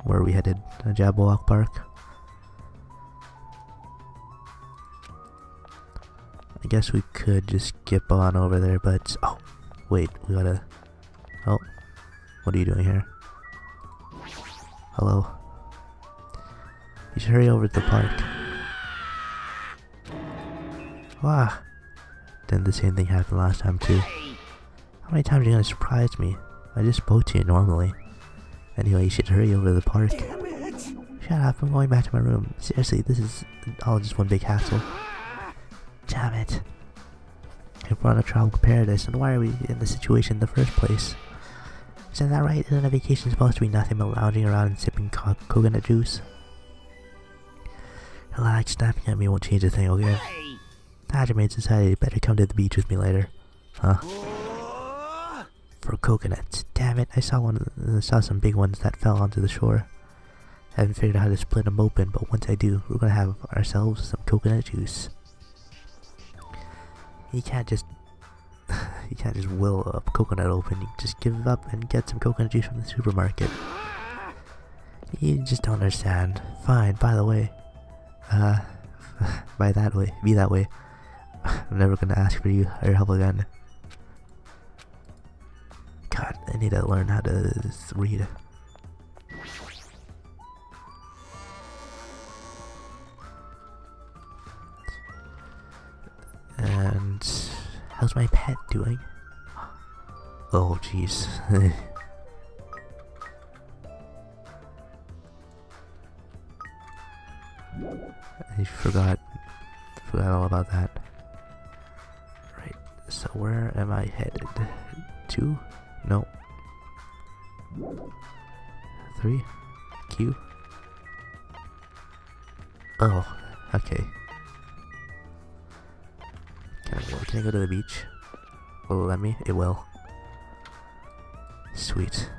where we headed, Jabberwock Park. I guess we could just skip on over there, but oh, wait, we gotta. Oh, what are you doing here? Hello. You should hurry over to the park. Wow. Then the same thing happened last time too. How many times are you gonna surprise me? I just spoke to you normally. Anyway, you should hurry over to the park. Shut up, I'm going back to my room. Seriously, this is all just one big hassle. Damn it. If we're on a tropical paradise, then why are we in this situation in the first place? Isn't that right? Isn't a vacation supposed to be nothing but lounging around and sipping coconut juice? Relax, snapping at me won't change a thing, okay? Hajime decided you better come to the beach with me later. Huh? For coconuts. Damn it, I saw some big ones that fell onto the shore. I haven't figured out how to split them open, but once I do, we're gonna have ourselves some coconut juice. You can't just will a coconut open. You just give up and get some coconut juice from the supermarket. You just don't understand. Fine, by the way. Be that way. I'm never gonna ask for your help again. God, I need to learn how to read. And how's my pet doing? Oh jeez. I forgot all about that. Right, so where am I headed? 2? No. 3? Q? Oh, okay. Can I go to the beach? Will it let me? It will. Sweet.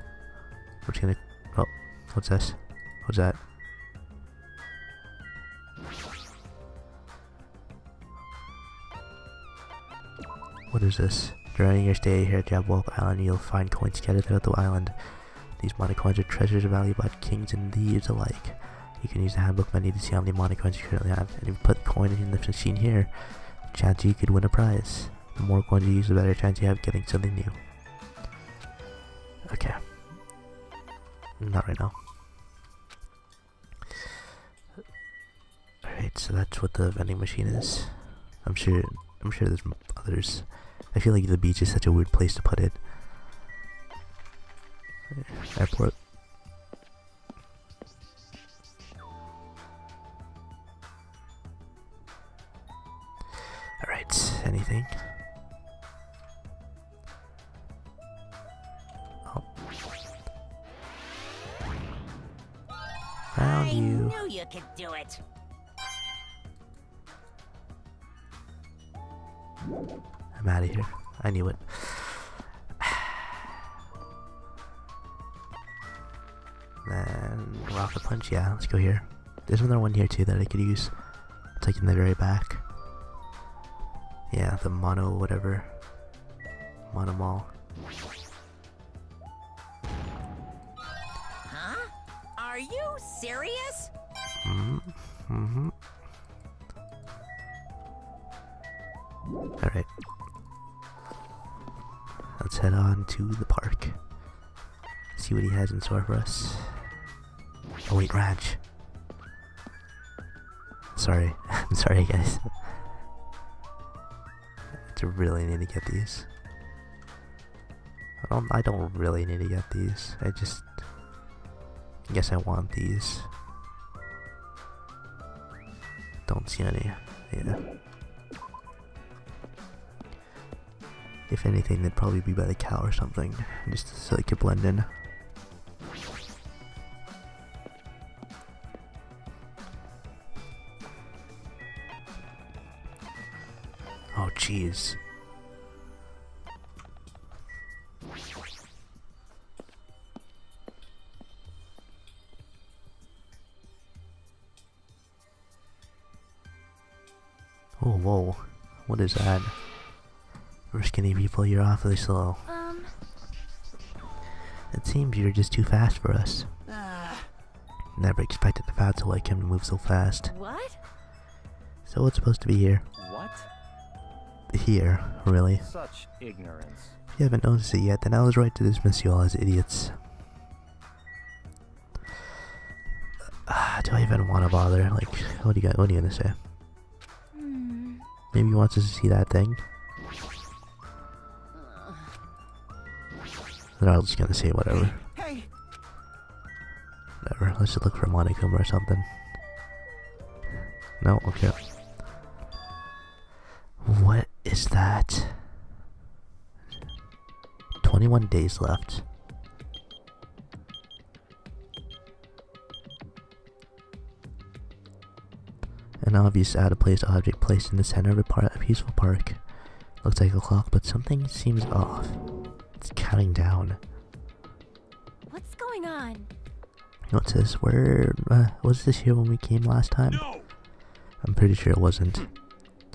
We're just gonna... Oh, what's this? What's that? What is this? During your stay here at Jabberwock Island, you'll find coins scattered throughout the island. These money coins are treasures valued by kings and thieves alike. You can use the handbook menu to see how many money coins you currently have, and if you put the coin in the machine here, chance you could win a prize. The more coins you use, the better chance you have of getting something new. Okay. Not right now. Alright, so that's what the vending machine is. I'm sure there's others. I feel like the beach is such a weird place to put it. Airport. Alright, anything? Oh. Found you. I knew you could do it. I'm out of here. I knew it. Then rocket punch, yeah, let's go here. There's another one here too that I could use. It's like in the very back. Yeah, the mono whatever. Mono mall. Huh? Are you serious? Mm-hmm. Alright. Let's head on to the park. See what he has in store for us. Oh wait, ranch. Sorry. I'm sorry guys. I really need to get these. I don't really need to get these. I guess I want these. Don't see any. Yeah. If anything, they'd probably be by the cow or something, just so they could blend in. Oh, jeez. Oh, whoa. What is that? For skinny people, you're awfully slow. It seems you're just too fast for us. Never expected the Fatso like him to move so fast. What? So it's supposed to be here. What? Here, really. Such ignorance. If you haven't noticed it yet, then I was right to dismiss you all as idiots. Do I even want to bother? Like, what are you gonna say? Maybe he wants us to see that thing? Then I was just gonna say whatever. Hey. Whatever, let's just look for Monokuma or something. No? Okay. What is that? 21 days left. An obvious out-of-place object placed in the center of a peaceful park. Looks like a clock, but something seems off. It's counting down. What's going on? What's this? Where was this here when we came last time? No. I'm pretty sure it wasn't.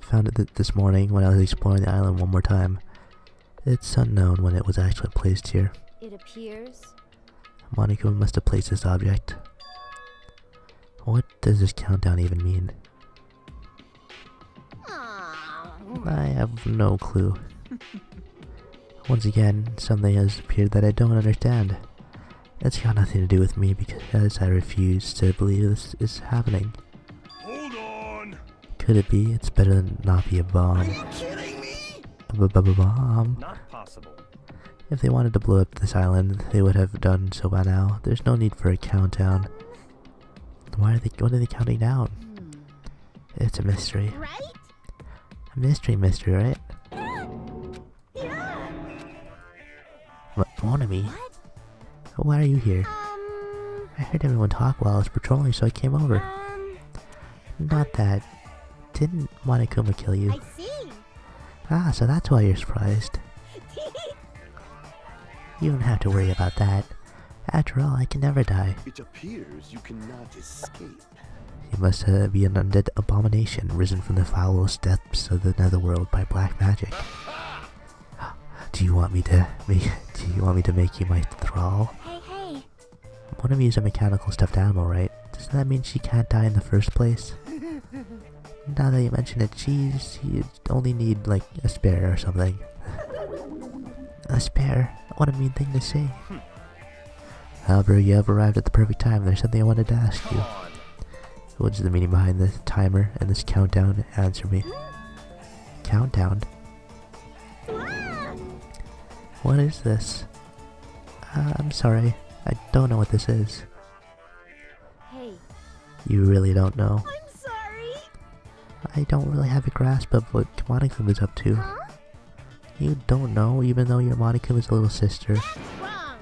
Found it this morning when I was exploring the island one more time. It's unknown when it was actually placed here. It appears. Monica must have placed this object. What does this countdown even mean? I have no clue. Once again, something has appeared that I don't understand. It's got nothing to do with me because I refuse to believe this is happening. Hold on. Could it be? It's better than not be a bomb. Are you kidding me? Bomb. Not possible. If they wanted to blow up this island, they would have done so by now. There's no need for a countdown. What are they counting down? It's a mystery. Right? A mystery, right? What, Monami? Why are you here? I heard everyone talk while I was patrolling, so I came over. Not that. Didn't Monokuma kill you? I see. Ah, so that's why you're surprised. You don't have to worry about that. After all, I can never die. It appears you cannot escape. You must be an undead abomination risen from the foulest depths of the netherworld by black magic. Do you want me to make you my thrall? Hey. One of you is a mechanical stuffed animal, right? Doesn't that mean she can't die in the first place? Now that you mention it, she only need like a spare or something. A spare? What a mean thing to say. However, you have arrived at the perfect time. There's something I wanted to ask you. What's the meaning behind this timer and this countdown? Answer me. Countdown? What is this? I'm sorry. I don't know what this is. Hey. You really don't know? I'm sorry. I don't really have a grasp of what Monokuma is up to. Huh? You don't know, even though you're Monokuma's little sister. Wrong.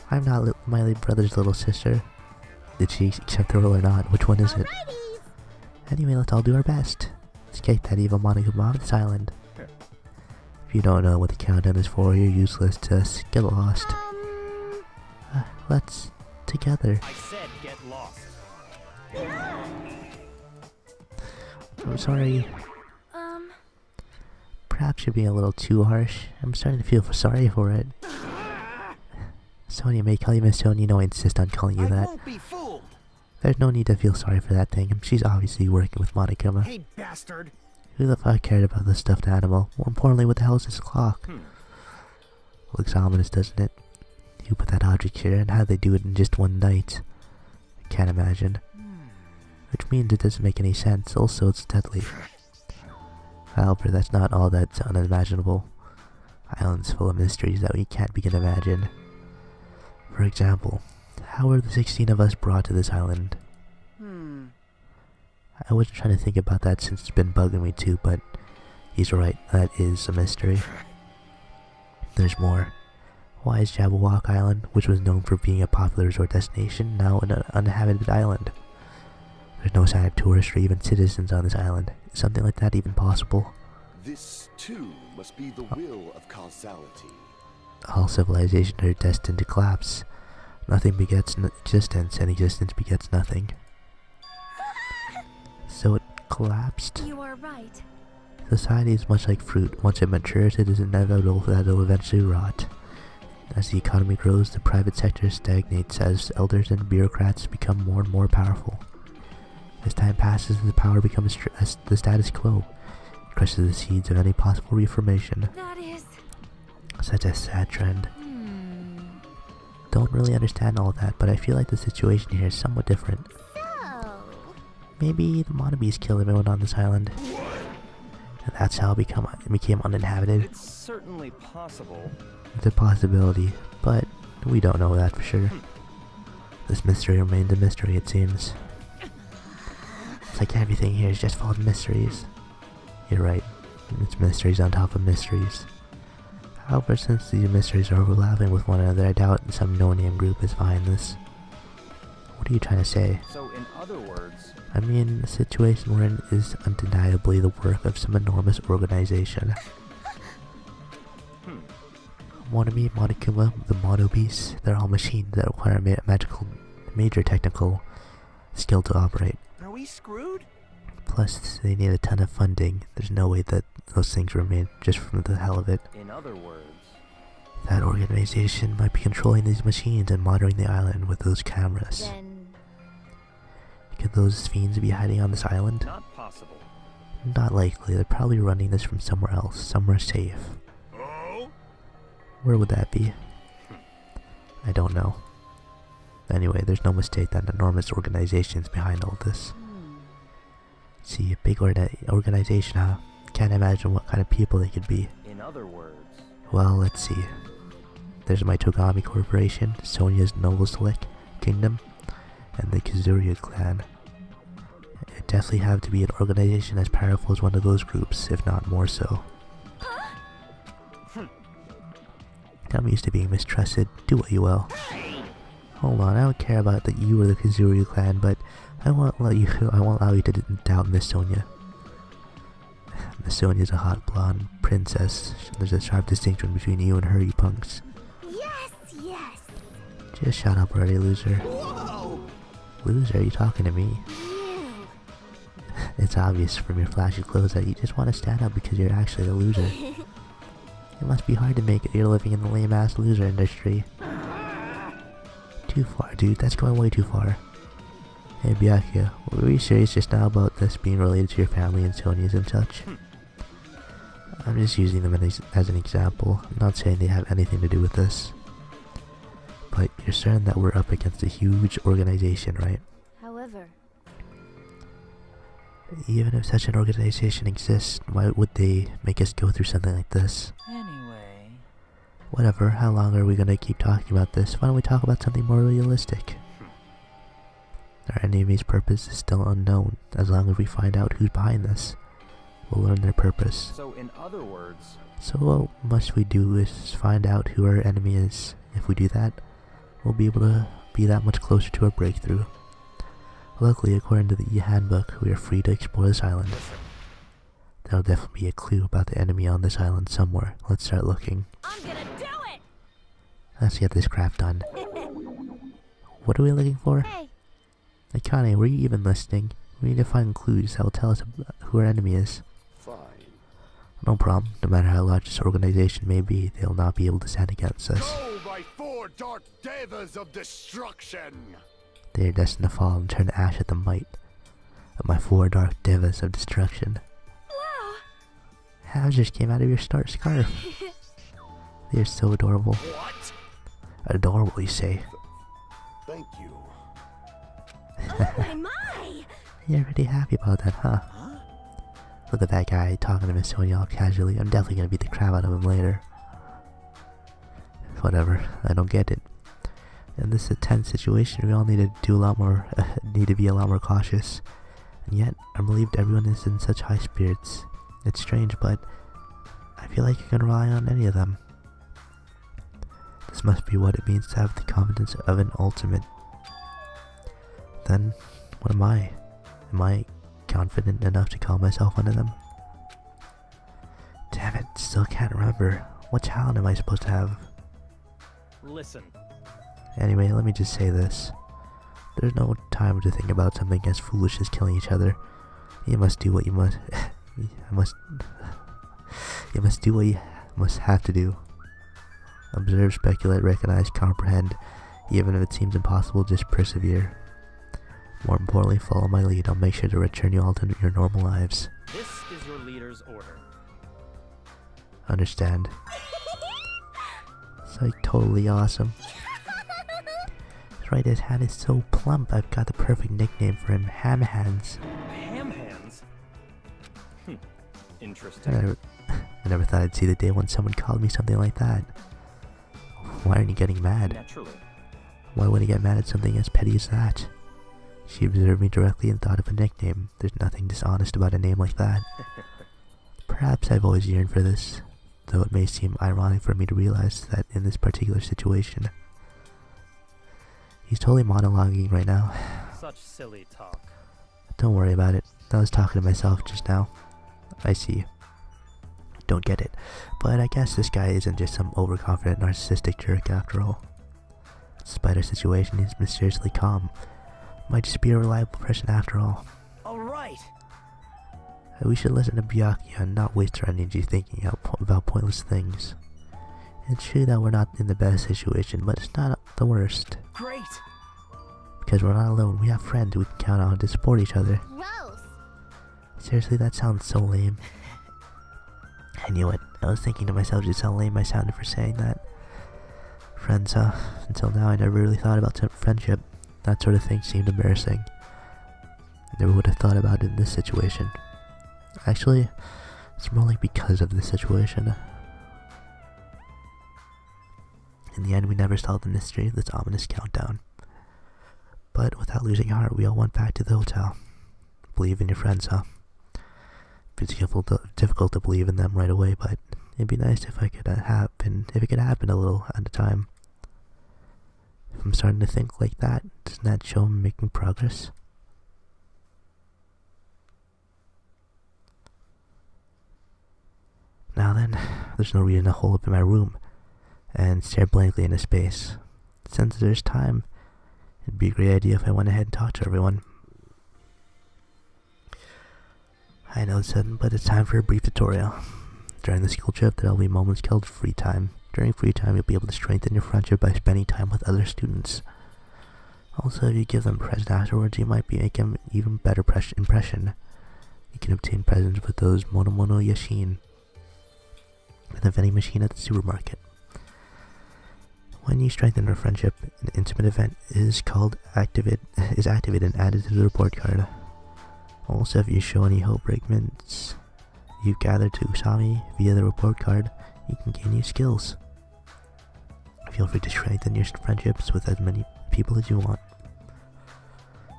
I'm not my brother's little sister. Did she accept the role or not? Which one is it? Alrighty. Anyway, let's all do our best. Escape that evil Monokuma off this island. If you don't know what the countdown is for, you're useless to us. Get lost. Let's together. I said get lost. I'm sorry. Perhaps you're being a little too harsh. I'm starting to feel sorry for it. Sonia may call you Miss Sonia, you know I insist on calling you that. I won't be fooled. There's no need to feel sorry for that thing. She's obviously working with Monokuma. Hey, bastard. Who the fuck cared about the stuffed animal? More importantly, what the hell is this clock? Looks ominous, doesn't it? You put that object here, and how'd they do it in just one night? I can't imagine. Which means it doesn't make any sense. Also, it's deadly. However, that's not all that's unimaginable. Island's full of mysteries that we can't begin to imagine. For example, how were the 16 of us brought to this island? I wasn't trying to think about that since it's been bugging me too, but he's right, that is a mystery. There's more. Why is Jabberwock Island, which was known for being a popular resort destination, now an uninhabited island? There's no sign of tourists or even citizens on this island. Is something like that even possible? This, too, must be the will of causality. All civilizations are destined to collapse. Nothing begets existence, and existence begets nothing. So it collapsed? You are right. Society is much like fruit. Once it matures, it is inevitable that it will eventually rot. As the economy grows, the private sector stagnates as elders and bureaucrats become more and more powerful. As time passes, the power becomes the status quo. It crushes the seeds of any possible reformation. That is. Such a sad trend. Don't really understand all that, but I feel like the situation here is somewhat different. So. Maybe the Monobes killed everyone on this island. And that's how it became uninhabited. It's certainly possible. It's a possibility, but we don't know that for sure. This mystery remains a mystery, it seems. It's like everything here is just full of mysteries. You're right. It's mysteries on top of mysteries. However, since these mysteries are overlapping with one another, I doubt some no-name group is behind this. What are you trying to say? So, in other words, I mean, the situation we're in is undeniably the work of some enormous organization. Monami, Monokuma, the Monobes, they're all machines that require major technical skill to operate. are we screwed? Plus, they need a ton of funding. There's no way that those things remain just from the hell of it. In other words, That organization might be controlling these machines and monitoring the island with those cameras. Then. Could those fiends be hiding on this island? not possible. Not likely. They're probably running this from somewhere else, somewhere safe. Oh? Where would that be? I don't know. Anyway, there's no mistake that enormous organizations behind all this. See, a big organization, huh? Can't imagine what kind of people they could be. In other words, Well, let's see. There's my Togami Corporation, Sonya's Noble Select Kingdom, and the Kazuria clan. It'd definitely have to be an organization as powerful as one of those groups, if not more so. I'm used to being mistrusted. Do what you will. Hold on, I don't care about that you or the Kazuria clan, but I won't allow you to doubt Miss Sonya. Miss Sonya's a hot blonde princess. There's a sharp distinction between you and her, you punks. Yes, yes. Just shut up already, loser. whoa! Loser, are you talking to me? You. It's obvious from your flashy clothes that you just want to stand up because you're actually a loser. It must be hard to make your living in the lame-ass loser industry. Too far, dude. That's going way too far. Hey, Byakuya, were you serious just now about this being related to your family and Sonya's and such? I'm just using them as an example. I'm not saying they have anything to do with this. But you're certain that we're up against a huge organization, right? However. Even if such an organization exists, why would they make us go through something like this? Anyway, Whatever, how long are we gonna keep talking about this? Why don't we talk about something more realistic? Our enemy's purpose is still unknown. As long as we find out who's behind this, we'll learn their purpose. so in other words, So what must we do is find out who our enemy is. If we do that, we'll be able to be that much closer to our breakthrough. Luckily, according to the handbook, we are free to explore this island. There'll definitely be a clue about the enemy on this island somewhere. Let's start looking. I'm gonna do it! Let's get this crap done. What are we looking for? Hey, Akane, were you even listening? We need to find clues that will tell us who our enemy is. Fine. No problem. No matter how large this organization may be, they'll not be able to stand against us. Go, my four dark devas of destruction! They are destined to fall and turn to ash at the might of my 4 dark devas of destruction. wow! How just came out of your scarf. They are so adorable. What? Adorable, you say? Thank you. Oh my my! You're pretty happy about that, huh? Look at that guy talking to Miss Sonya all casually. I'm definitely gonna beat the crap out of him later. Whatever, I don't get it. In this tense situation, we all need to do a lot more. Need to be a lot more cautious. And yet, I'm relieved everyone is in such high spirits. It's strange, but I feel like you can rely on any of them. This must be what it means to have the confidence of an ultimate. Then, what am I? Am I confident enough to call myself one of them? Damn it, still can't remember. What talent am I supposed to have? listen. Anyway, let me just say this. There's no time to think about something as foolish as killing each other. You must do what you must... you must do what you must have to do. Observe, speculate, recognize, comprehend. Even if it seems impossible, just persevere. More importantly, follow my lead. I'll make sure to return you all to your normal lives. This is your leader's order. Understand? It's like totally awesome. That's right, his hand is so plump. I've got the perfect nickname for him, Ham Hands. Ham hands? Interesting. I never thought I'd see the day when someone called me something like that. Why aren't you getting mad? Naturally. Why would I get mad at something as petty as that? She observed me directly and thought of a nickname. There's nothing dishonest about a name like that. Perhaps I've always yearned for this, though it may seem ironic for me to realize that in this particular situation. He's totally monologuing right now. Such silly talk. Don't worry about it. I was talking to myself just now. I see. Don't get it. But I guess this guy isn't just some overconfident narcissistic jerk after all. Despite our situation, he's mysteriously calm. Might just be a reliable person after all. Alright! We should listen to Byakuya and not waste our energy thinking about pointless things. It's true that we're not in the best situation, but it's not the worst. Great! Because we're not alone, we have friends we can count on to support each other. Gross. Seriously, that sounds so lame. I knew it. I was thinking to myself just how lame I sounded for saying that. Friends, huh? Until now I never really thought about friendship. That sort of thing seemed embarrassing. Never would have thought about it in this situation. Actually, it's more like because of this situation. In the end, we never solved the mystery of this ominous countdown. But without losing heart, we all went back to the hotel. Believe in your friends, huh? It's difficult to believe in them right away, but it'd be nice if it could happen a little at a time. If I'm starting to think like that, doesn't that show I'm making progress? Now then, there's no reason to hole up in my room and stare blankly into space. Since there's time, it'd be a great idea if I went ahead and talked to everyone. I know it's sudden, but it's time for a brief tutorial. During the school trip, there will be moments called free time. During free time, you'll be able to strengthen your friendship by spending time with other students. Also, if you give them a present afterwards, you might make them an even better impression. You can obtain presents with those Monomono Yashin, the vending machine at the supermarket. When you strengthen a friendship, an intimate event is activated and added to the report card. Also, if you show any hope fragments you've gathered to Usami via the report card, you can gain new skills. Feel free to strengthen your friendships with as many people as you want.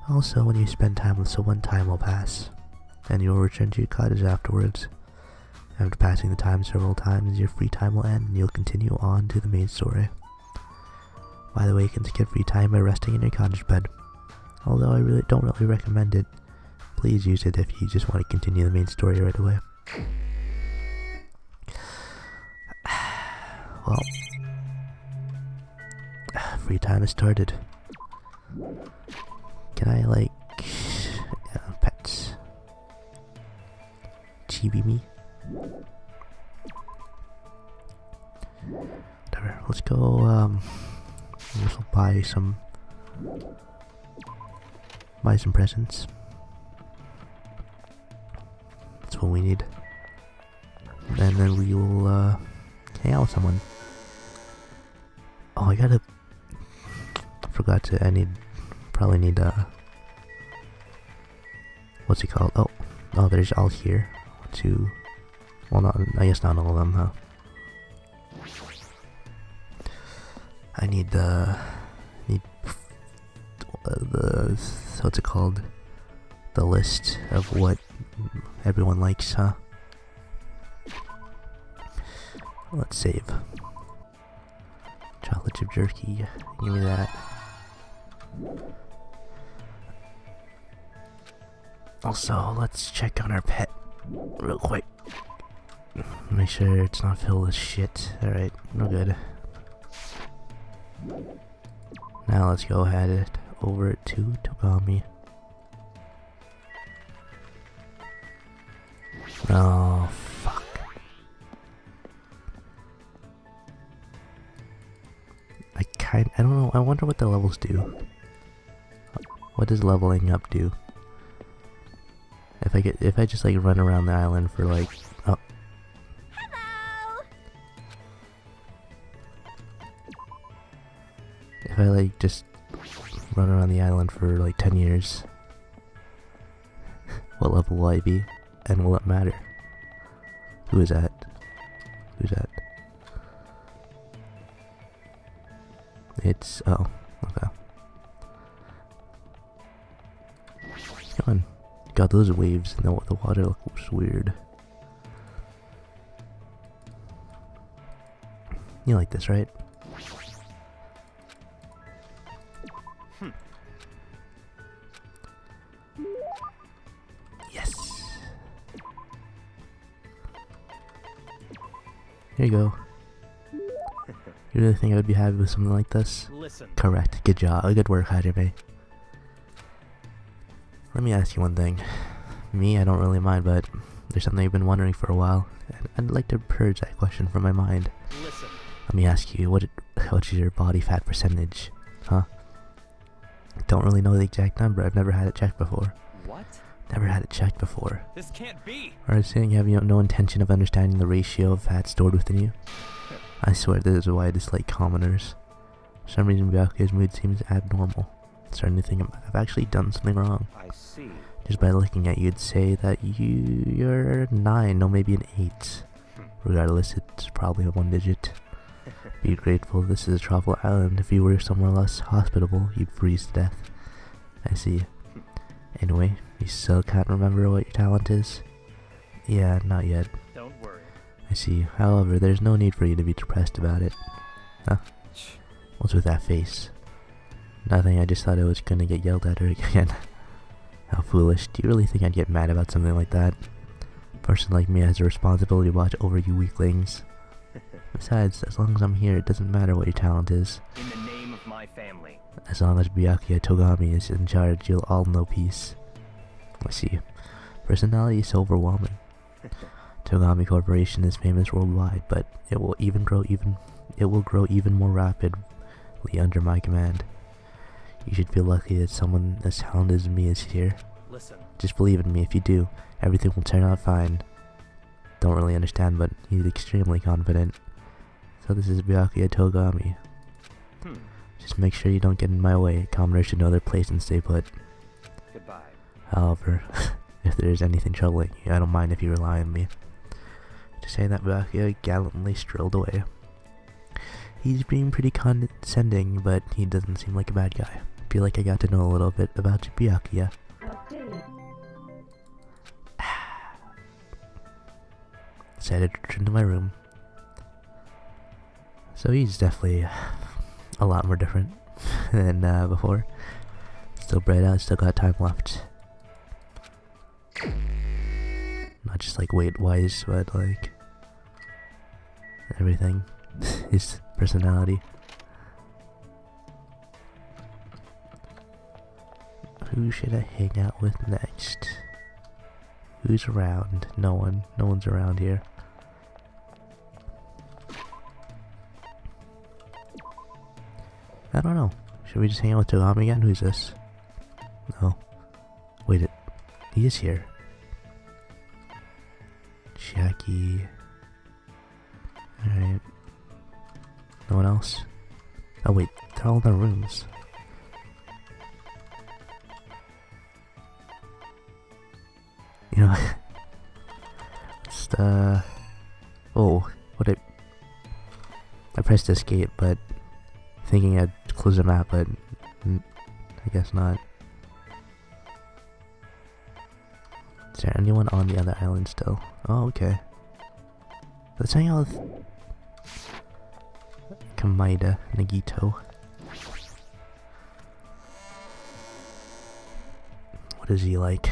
Also, when you spend time with someone, time will pass, and you will return to your cottage afterwards. After passing the time several times, your free time will end and you'll continue on to the main story. By the way, you can skip free time by resting in your cottage bed. Although I don't really recommend it, please use it if you just want to continue the main story right away. Well, free time has started. Can I pets? Chibi me? Whatever, let's go, let's buy some presents. That's what we need. And then we will, hang out with someone. Oh, probably need, what's it called? Oh, there's all here. I guess not all of them, huh? I need what's it called? The list of what everyone likes, huh? Let's save. Chocolate chip jerky, give me that. Also, let's check on our pet real quick. Make sure it's not filled with shit. Alright, we're good. Now let's go head over to Togami. Oh, fuck. I don't know. I wonder what the levels do. What does leveling up do? If I just like run around the island for like, oh. Hello. If I like just run around the island for like 10 years, what level will I be? And will it matter? Who is that? Who's that? It's, oh, okay. Come on. God, those waves and the water looks weird. You like this, right? Yes. Here you go. You really think I would be happy with something like this? Listen. Correct. Good job. Good work, Hajime. Let me ask you one thing. Me, I don't really mind, but there's something I've been wondering for a while, and I'd like to purge that question from my mind. Listen. Let me ask you, what's your body fat percentage? Huh? Don't really know the exact number. I've never had it checked before. What? Never had it checked before. This can't be. Or saying you have no intention of understanding the ratio of fat stored within you? I swear this is why I dislike commoners. For some reason, Byakuya's mood seems abnormal. Starting to think I've actually done something wrong. I see. Just by looking at you, you'd say that you're 9, no, maybe an 8. Regardless, it's probably a 1 digit. Be grateful this is a tropical island. If you were somewhere less hospitable, you'd freeze to death. I see. Anyway, you still can't remember what your talent is? Yeah, not yet. Don't worry. I see. However, there's no need for you to be depressed about it. Huh? What's with that face? Nothing, I just thought I was gonna get yelled at her again. How foolish. Do you really think I'd get mad about something like that? A person like me has a responsibility to watch over you weaklings. Besides, as long as I'm here, it doesn't matter what your talent is. In the name of my family. As long as Byakuya Togami is in charge, you'll all know peace. I see. Personality is so overwhelming. Togami Corporation is famous worldwide, but it will grow even more rapidly under my command. You should feel lucky that someone as talented as me is here. Listen. Just believe in me. If you do, everything will turn out fine. Don't really understand, but he's extremely confident. So this is Byakuya Togami. Just make sure you don't get in my way. Commoners should know their place and stay put. Goodbye. However, if there is anything troubling you, I don't mind if you rely on me. To say that, Byakuya gallantly strolled away. He's being pretty condescending, but he doesn't seem like a bad guy. Feel like I got to know a little bit about Byakuya. Decided to return to my room. So he's definitely a lot more different than before. Still bright out, still got time left. Not just like weight-wise, but like everything. His personality. Who should I hang out with next? Who's around? No one. No one's around here. I don't know. Should we just hang out with Togami again? Who's this? No. Wait, he is here. Jackie. Alright. No one else? Oh wait, they're all in their rooms. You know, just oh, I pressed escape, but thinking I'd close the map, but I guess not. Is there anyone on the other island still? Oh, okay. Let's hang out with Kamaida Nagito. What is he like?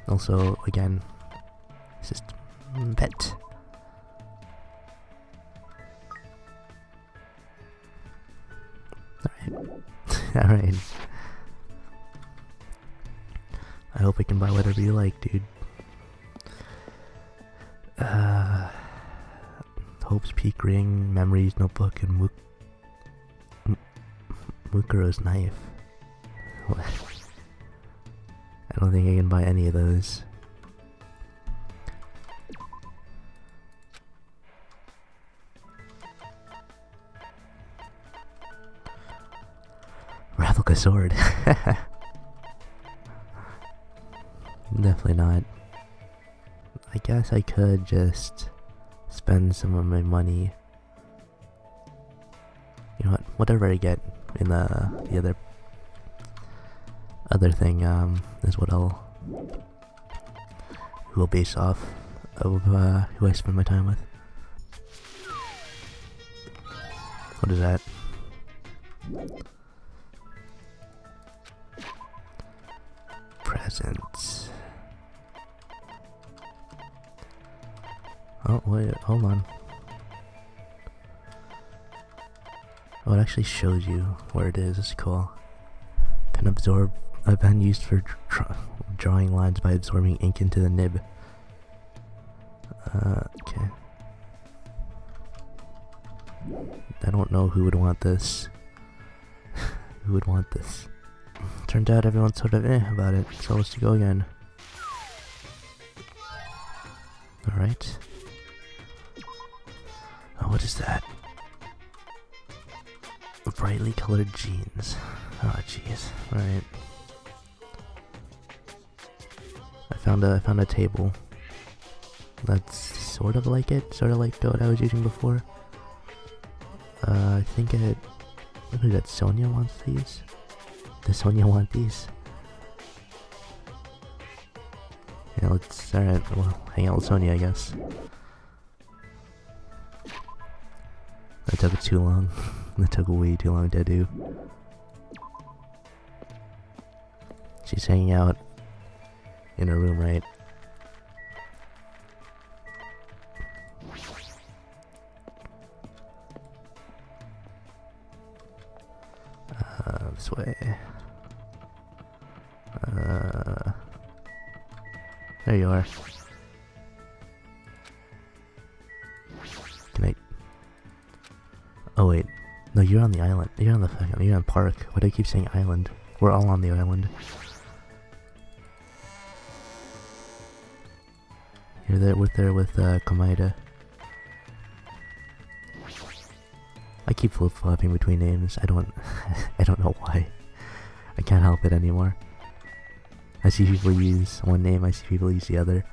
Also, again, it's just pet. Alright. Alright. I hope I can buy whatever you like, dude. Hope's Peak ring, Memories notebook, and Mukuro's knife. What? I don't think I can buy any of those. Replica sword. Definitely not. I guess I could just spend some of my money. You know what? Whatever I get in the other thing is what will base off of who I spend my time with. What is that? Presents. Oh wait, hold on. Oh, it actually shows you where it is. It's cool. Can absorb a pen used for drawing lines by absorbing ink into the nib. Okay. I don't know who would want this. Who would want this? Turns out everyone's sort of about it, so let's go again. Alright. Oh, what is that? Brightly colored jeans. Oh jeez. Alright. I found a table. That's sort of like it. Sort of like what I was using before. I think it... Who that? Sonia wants these? Does Sonia want these? Yeah, let's... Alright, well, hang out with Sonia, I guess. That took too long. That took way too long to do. She's hanging out in her room, right? This way. There you are. Can I... Oh wait. No, you're on the island. You're on the park. Why do I keep saying island? We're all on the island. You're there with Komaeda. I keep flip-flopping between names. I don't know why. I can't help it anymore. I see people use one name, I see people use the other.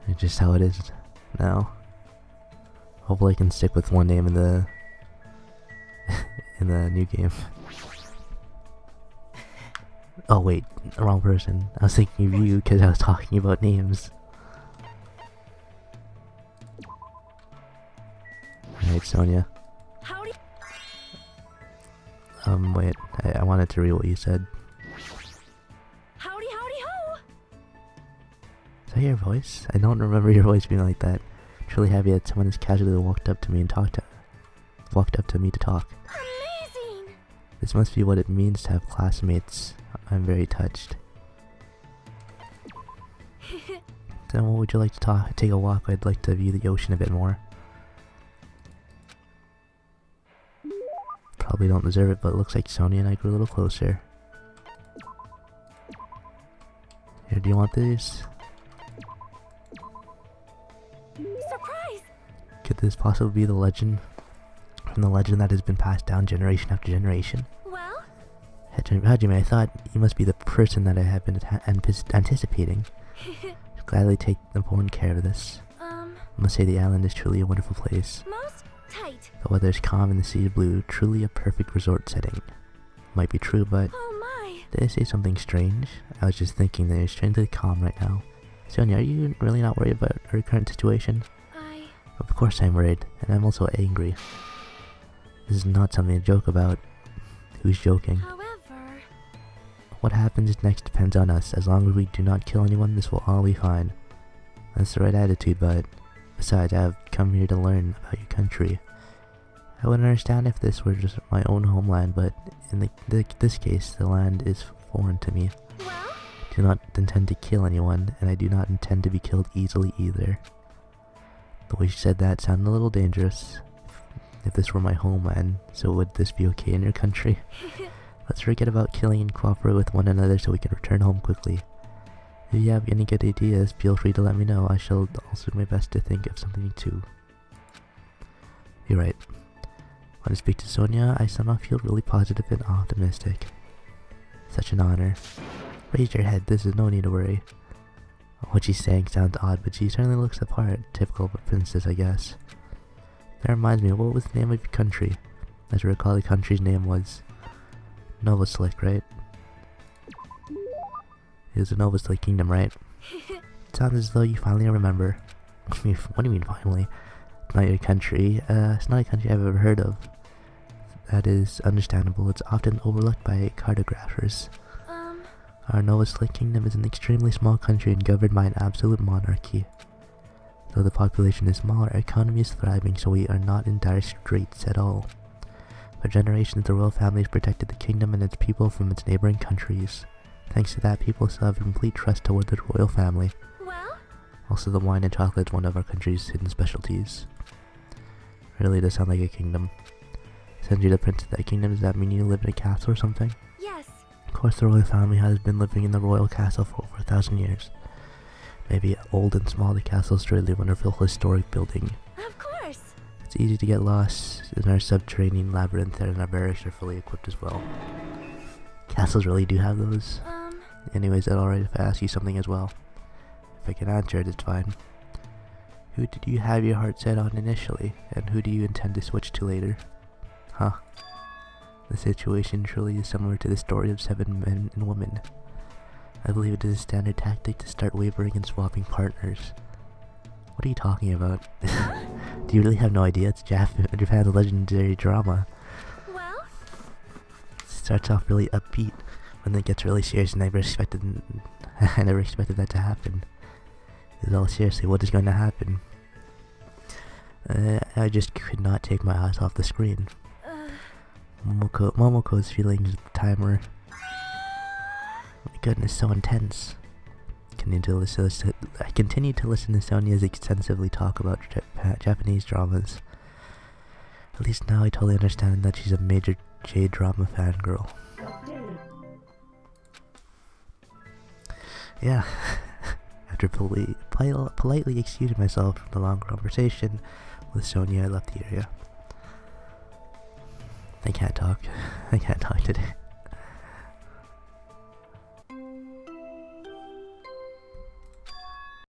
It's just how it is now. Hopefully I can stick with one name in the in the new game. Oh wait, wrong person. I was thinking of you because I was talking about names. Alright, Sonia. Howdy. Wait, I wanted to read what you said. Howdy, howdy, ho! Is that your voice? I don't remember your voice being like that. Truly happy that someone has casually walked up to me to talk. Amazing! This must be what it means to have classmates. I'm very touched. Then what would you like to take a walk? I'd like to view the ocean a bit more. Probably don't deserve it, but it looks like Sonia and I grew a little closer. Here, do you want these? Surprise! Could this possibly be the legend? From the legend that has been passed down generation after generation? Well? Hajime, I thought you must be the person that I have been anticipating. Gladly take important care of this. I must say the island is truly a wonderful place. Most tight. The weather is calm and the sea is blue, truly a perfect resort setting. Might be true, but Oh my! did I say something strange? I was just thinking that you're strangely calm right now. Sonia, are you really not worried about our current situation? Of course I'm worried, and I'm also angry. This is not something to joke about. Who's joking? However... What happens next depends on us. As long as we do not kill anyone, this will all be fine. That's the right attitude, but besides, I have come here to learn about your country. I would understand if this were just my own homeland, but in this case, the land is foreign to me. Well? I do not intend to kill anyone, and I do not intend to be killed easily either. The way she said that sounded a little dangerous. If this were my homeland, so would this be okay in your country? Let's forget about killing and cooperate with one another so we can return home quickly. If you have any good ideas, feel free to let me know. I shall also do my best to think of something too. You're right. When I speak to Sonia, I somehow feel really positive and optimistic. Such an honor. Raise your head, there's no need to worry. What she's saying sounds odd, but she certainly looks the part. Typical of a princess, I guess. That reminds me, what was the name of your country? As I recall, the country's name was Nova Slick, right? It was the Nova Slick Kingdom, right? It sounds as though you finally remember. What do you mean finally? Not your country. It's not a country I've ever heard of. That is understandable. It's often overlooked by cartographers. Our Nova Slick Kingdom is an extremely small country and governed by an absolute monarchy. Though the population is small, our economy is thriving, so we are not in dire straits at all. For generations, the royal family has protected the kingdom and its people from its neighboring countries. Thanks to that, people still have complete trust toward the royal family. Well? Also, the wine and chocolate is one of our country's hidden specialties. Really does sound like a kingdom. Since you're the prince of that kingdom, does that mean you live in a castle or something? Yes. Of course, the royal family has been living in the royal castle for over 1,000 years. Maybe old and small, the castle is really a wonderful historic building. Of course. It's easy to get lost in our subterranean labyrinth, and our barracks are fully equipped as well. Castles really do have those. Anyways, that's alright if I ask you something as well. If I can answer it, it's fine. Who did you have your heart set on initially, and who do you intend to switch to later? Huh. The situation truly is similar to the story of 7 men and women. I believe it is a standard tactic to start wavering and swapping partners. What are you talking about? Do you really have no idea? It's Japan's legendary drama. Well? It starts off really upbeat, when it gets really serious, and I never expected that to happen. It's all seriously, what is going to happen? I just could not take my eyes off the screen. Momoko's feelings at the time were, oh my goodness, so intense. I continued to listen to Sonia's extensively talk about Japanese dramas. At least now I totally understand that she's a major J-drama fangirl. Yeah. After politely excusing myself from the long conversation with Sonia, I left the area. I can't talk. I can't talk today.